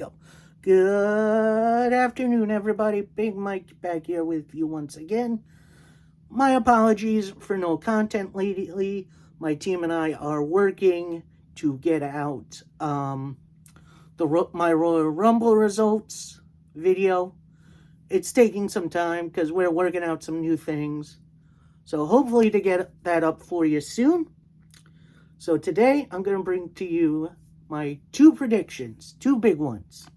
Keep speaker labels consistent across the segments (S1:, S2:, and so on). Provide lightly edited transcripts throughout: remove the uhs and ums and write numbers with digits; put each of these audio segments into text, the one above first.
S1: welcome. Good afternoon, everybody. Big Mike back here with you once again. My apologies for no content lately. My team and I are working to get out my Royal Rumble results video. It's taking some time because we're working out some new things. So hopefully to get that up for you soon. So today I'm going to bring to you my two predictions, two big ones.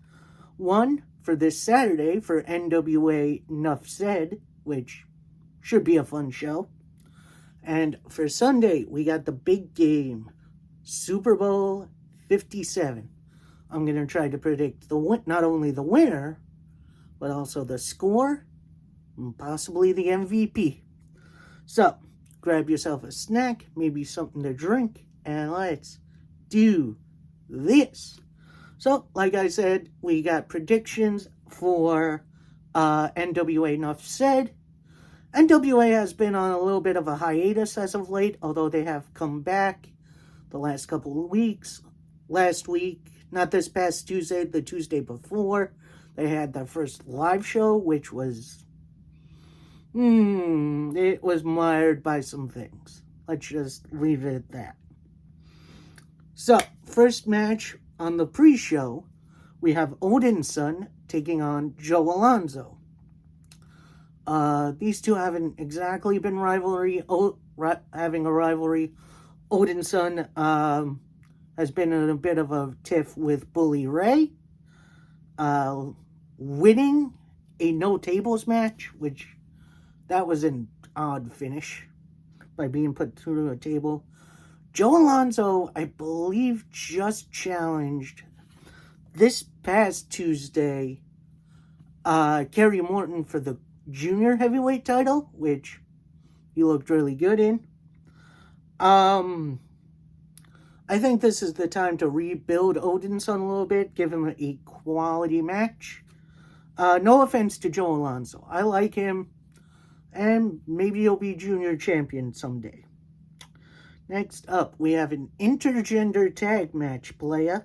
S1: One for this Saturday for NWA Nuff Said, which should be a fun show. And for Sunday, we got the big game, Super Bowl 57. I'm going to try to predict not only the winner, but also the score, and possibly the MVP. So, grab yourself a snack, maybe something to drink, and let's do this. So, like I said, we got predictions for NWA Nuff Said. NWA has been on a little bit of a hiatus as of late, although they have come back the last couple of weeks. Last week, not this past Tuesday, the Tuesday before, they had their first live show, which was, it was mired by some things. Let's just leave it at that. So, first match on the pre-show, we have Odin's son taking on Joe Alonzo. These two haven't exactly been having a rivalry. Odin's son has been in a bit of a tiff with Bully Ray, winning a no-tables match, which that was an odd finish by being put through a table. Joe Alonzo, I believe, just challenged this past Tuesday Kerry Morton for the junior heavyweight title, which he looked really good in. I think this is the time to rebuild Odin's son a little bit, give him a quality match. No offense to Joe Alonzo. I like him, and maybe he'll be junior champion someday. Next up, we have an intergender tag match playa,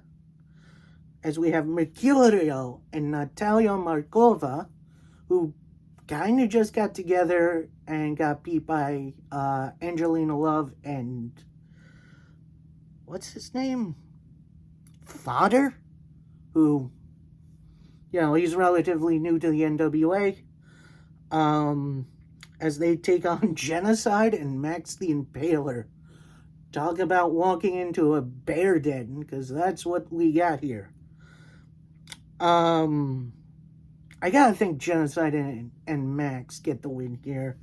S1: as we have Mercurio and Natalia Markova, who kind of just got together and got beat by Angelina Love and, what's his name? Fodder? Who, he's relatively new to the NWA. As they take on Genocide and Max the Impaler. Talk about walking into a bear den, because that's what we got here. I gotta think Genocide and Max get the win here.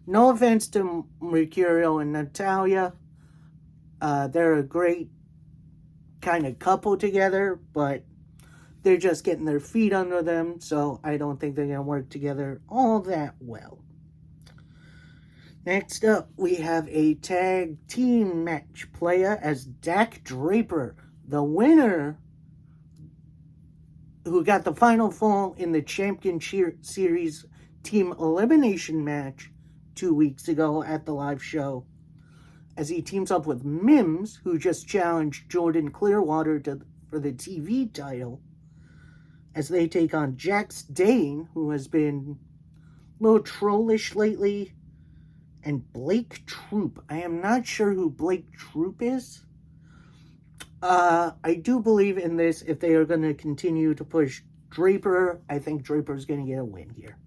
S1: No offense to Mercurio and Natalia. They're a great kind of couple together, but they're just getting their feet under them, so I don't think they're going to work together all that well. Next up, we have a tag team match playa as Dak Draper, the winner, who got the final fall in the Championship Series team elimination match 2 weeks ago at the live show, as he teams up with Mims, who just challenged Jordan Clearwater for the TV title, as they take on Jax Dane, who has been a little trollish lately, and Blake Troop. I am not sure who Blake Troop is. I do believe in this. If they are going to continue to push Draper, I think Draper's going to get a win here.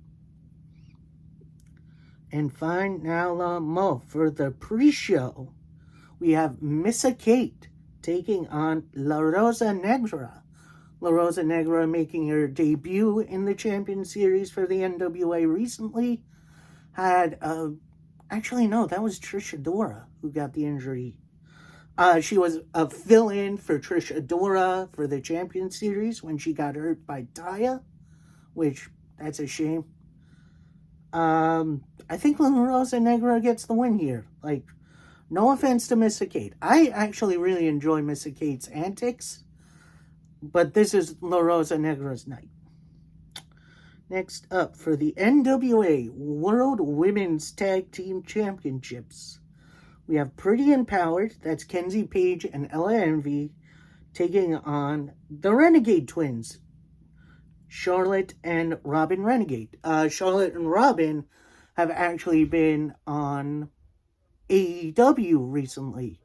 S1: And finally, for the pre-show, we have Missa Kate taking on La Rosa Negra. La Rosa Negra making her debut in the Champion Series for the NWA recently. Actually, no, that was Trish Adora who got the injury. She was a fill-in for Trish Adora for the Champion Series when she got hurt by Taya, which, that's a shame. I think La Rosa Negra gets the win here. No offense to Missa Kate. I actually really enjoy Missa Kate's antics, but this is La Rosa Negra's night. Next up, for the NWA World Women's Tag Team Championships, we have Pretty Empowered, that's Kenzie Page and Ella Envy, taking on the Renegade Twins, Charlotte and Robin Renegade. Charlotte and Robin have actually been on AEW recently.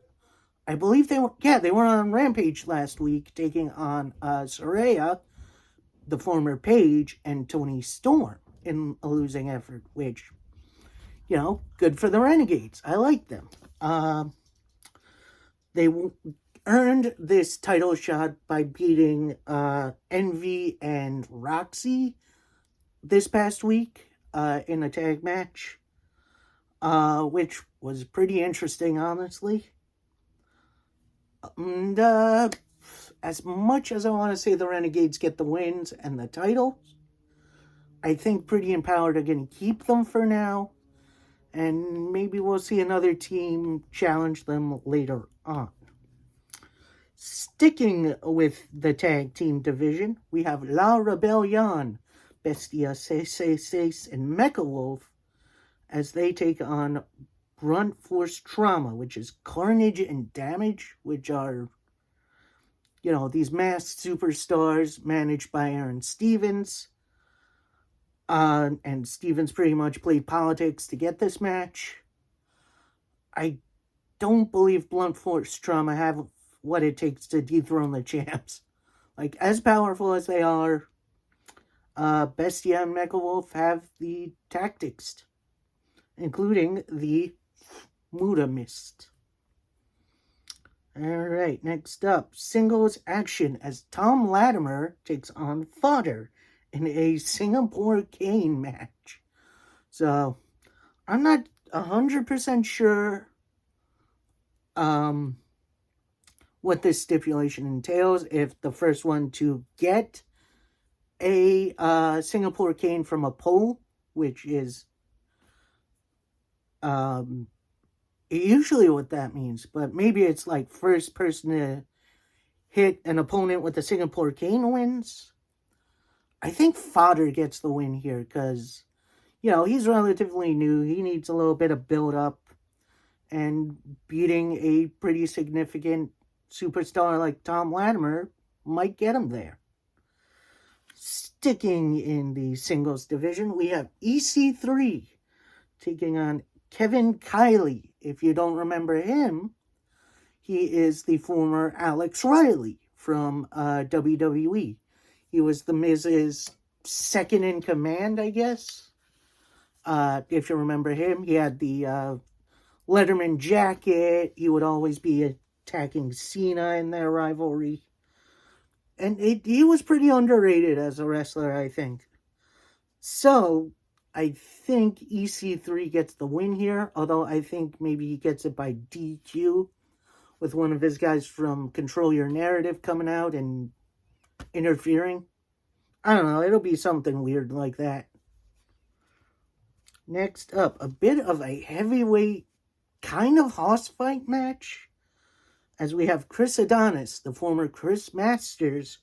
S1: I believe they were on Rampage last week, taking on Saraya, the former Paige, and Tony Storm in a losing effort, which, good for the Renegades. I like them. They earned this title shot by beating Envy and Roxy this past week in a tag match, which was pretty interesting, honestly. And as much as I want to say the Renegades get the wins and the titles, I think Pretty Empowered are going to keep them for now, and maybe we'll see another team challenge them later on. Sticking with the tag team division, we have La Rebellion, Bestia 666, and Mecha Wolf as they take on Brunt Force Trauma, which is Carnage and Damage, which are, these masked superstars managed by Aaron Stevens. And Stevens pretty much played politics to get this match. I don't believe Blunt Force Trauma have what it takes to dethrone the champs. Like, as powerful as they are, Bestia and Mecha Wolf have the tactics, including the Muda Mist. Alright, next up, singles action as Tom Latimer takes on Fodder in a Singapore cane match. So, I'm not 100% sure what this stipulation entails. If the first one to get a Singapore cane from a pole, which is usually what that means, but maybe it's like first person to hit an opponent with a Singapore cane wins. I think Fodder gets the win here because, he's relatively new. He needs a little bit of build-up, and beating a pretty significant superstar like Tom Latimer might get him there. Sticking in the singles division, we have EC3 taking on Kevin Kiley. If you don't remember him, he is the former Alex Riley from WWE. He was the Miz's second in command, I guess. If you remember him, he had the Letterman jacket. He would always be attacking Cena in their rivalry. And he was pretty underrated as a wrestler, I think. So, I think EC3 gets the win here, although I think maybe he gets it by DQ with one of his guys from Control Your Narrative coming out and interfering. I don't know, it'll be something weird like that. Next up, a bit of a heavyweight kind of hoss fight match, as we have Chris Adonis, the former Chris Masters,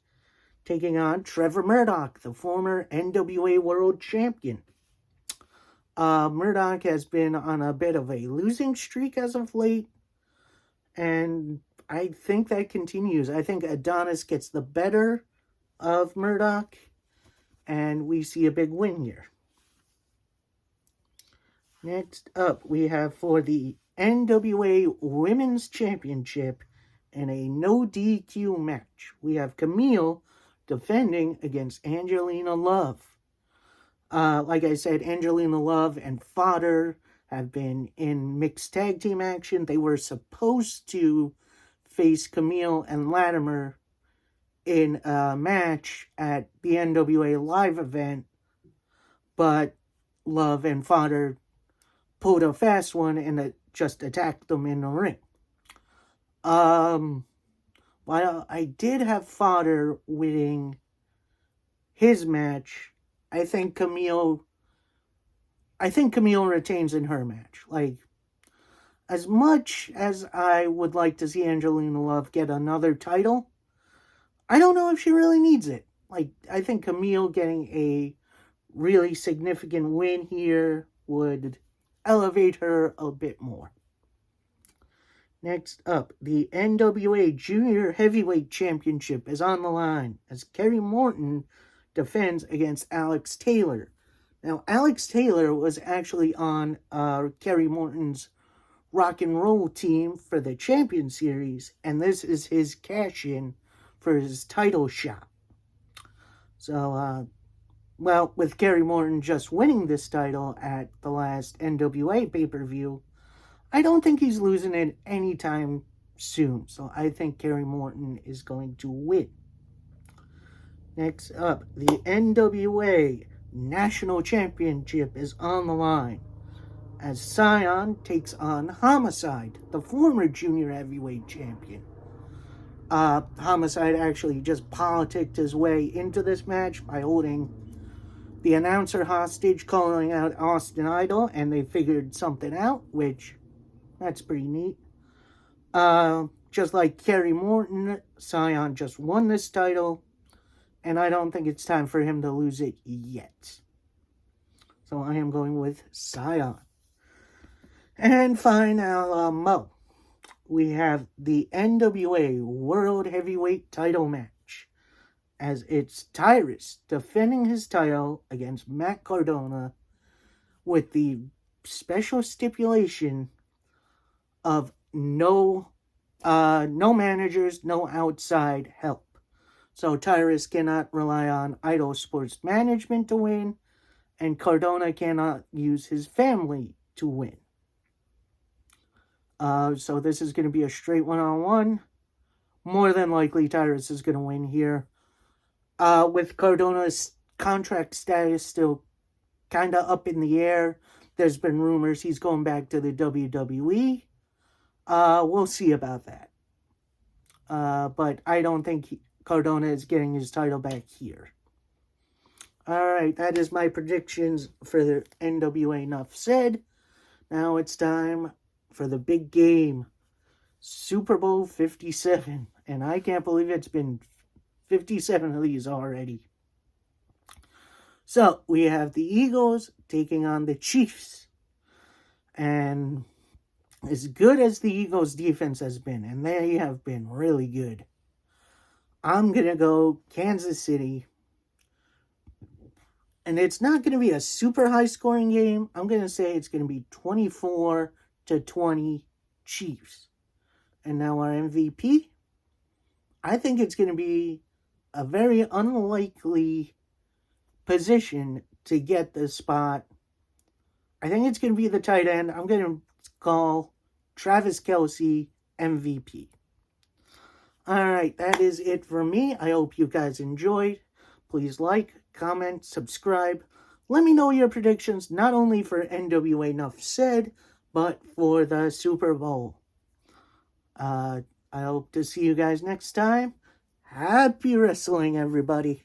S1: taking on Trevor Murdoch, the former NWA World Champion. Murdoch has been on a bit of a losing streak as of late, and I think that continues. I think Adonis gets the better of Murdoch, and we see a big win here. Next up, we have for the NWA Women's Championship in a no DQ match, we have Camille defending against Angelina Love. Like I said, Angelina Love and Fodder have been in mixed tag team action. They were supposed to face Camille and Latimer in a match at the NWA Live event, but Love and Fodder pulled a fast one and just attacked them in the ring. While I did have Fodder winning his match, I think Camille retains in her match. Like, as much as I would like to see Angelina Love get another title, I don't know if she really needs it. Like, I think Camille getting a really significant win here would elevate her a bit more. Next up, the NWA Junior Heavyweight Championship is on the line as Kerry Morton defends against Alex Taylor. Now, Alex Taylor was actually on Kerry Morton's rock and roll team for the Champion Series, and this is his cash-in for his title shot. So, well, with Kerry Morton just winning this title at the last NWA pay-per-view, I don't think he's losing it anytime soon. So I think Kerry Morton is going to win. Next up, the NWA National Championship is on the line as Scion takes on Homicide, the former junior heavyweight champion. Homicide actually just politicked his way into this match by holding the announcer hostage, calling out Austin Idol, and they figured something out, which, that's pretty neat. Just like Kerry Morton, Scion just won this title, and I don't think it's time for him to lose it yet. So I am going with Scion. And finally, we have the NWA World Heavyweight title match, as it's Tyrus defending his title against Matt Cardona with the special stipulation of no managers, no outside help. So Tyrus cannot rely on Idol Sports Management to win, and Cardona cannot use his family to win. So this is going to be a straight one-on-one. More than likely, Tyrus is going to win here. With Cardona's contract status still kind of up in the air, there's been rumors he's going back to the WWE. We'll see about that. But I don't think Cardona is getting his title back here. Alright, that is my predictions for the NWA Nuff Said. Now it's time for the big game, Super Bowl 57. And I can't believe it's been 57 of these already. So, we have the Eagles taking on the Chiefs. And as good as the Eagles' defense has been, and they have been really good, I'm going to go Kansas City. And it's not going to be a super high-scoring game. I'm going to say it's going to be 24-20 Chiefs. And now our MVP, I think it's going to be a very unlikely position to get the spot. I think it's going to be the tight end. I'm going to call Travis Kelce MVP. Alright, that is it for me. I hope you guys enjoyed. Please like, comment, subscribe. Let me know your predictions, not only for NWA Nuff Said, but for the Super Bowl. I hope to see you guys next time. Happy wrestling, everybody.